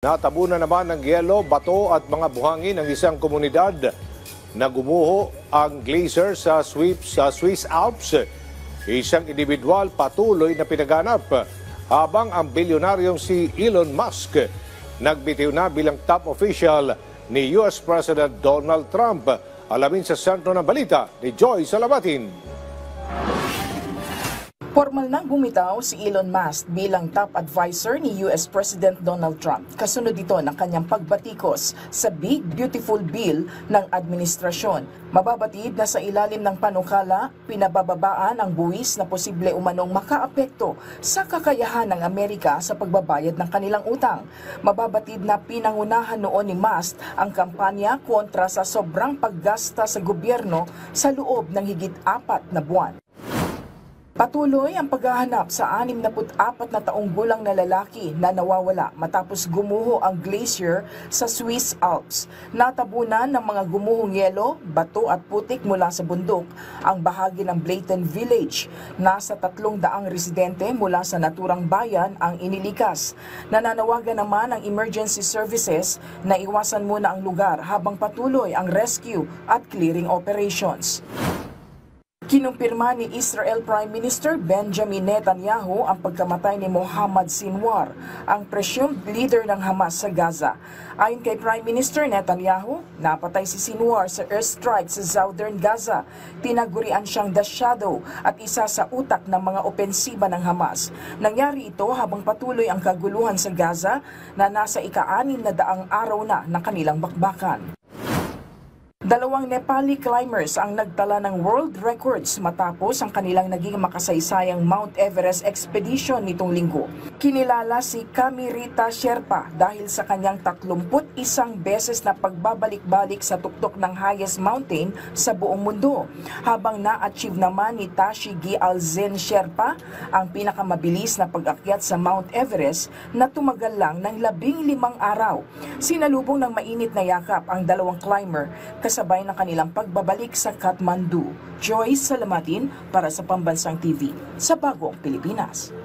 Natabunan naman ng yelo, bato at mga buhangin ng isang komunidad na gumuho ang glacier sa Swiss Alps. Isang individual patuloy na pinaganap habang ang bilyonaryong si Elon Musk nagbitiw na bilang top official ni US President Donald Trump. Alamin sa sentro ng balita ni Joy Salabatin. Formal nang bumitaw si Elon Musk bilang top advisor ni US President Donald Trump. Kasunod ito ng kanyang pagbatikos sa Big Beautiful Bill ng administrasyon. Mababatid na sa ilalim ng panukala, pinabababaan ang buwis na posible umanong makaapekto sa kakayahan ng Amerika sa pagbabayad ng kanilang utang. Mababatid na pinangunahan noon ni Musk ang kampanya kontra sa sobrang paggasta sa gobyerno sa loob ng higit 4 na buwan. Patuloy ang paghahanap sa 64 na taong gulang na lalaki na nawawala matapos gumuho ang glacier sa Swiss Alps. Natabunan ng mga gumuhong yelo, bato at putik mula sa bundok ang bahagi ng Blayton Village. Nasa 300 residente mula sa naturang bayan ang inilikas. Nananawagan naman ang emergency services na iwasan muna ang lugar habang patuloy ang rescue at clearing operations. Kinumpirma ni Israel Prime Minister Benjamin Netanyahu ang pagkamatay ni Mohammad Sinwar, ang presumed leader ng Hamas sa Gaza. Ayon kay Prime Minister Netanyahu, napatay si Sinwar sa airstrike sa southern Gaza. Tinagurian siyang The Shadow at isa sa utak ng mga opensiba ng Hamas. Nangyari ito habang patuloy ang kaguluhan sa Gaza na nasa ika-600 araw na ng kanilang bakbakan. 2 Nepali climbers ang nagtala ng world records matapos ang kanilang naging makasaysayang Mount Everest expedition nitong linggo. Kinilala si Kamirita Sherpa dahil sa kanyang 31 beses na pagbabalik-balik sa tuktok ng highest mountain sa buong mundo. Habang na-achieve naman ni Tashi Gyaltsen Sherpa ang pinakamabilis na pag-akyat sa Mount Everest na tumagal lang ng 15 araw. Sinalubong ng mainit na yakap ang 2 climber kasabay ng kanilang pagbabalik sa Kathmandu. Joy Salamatin para sa Pambansang TV sa Bagong Pilipinas.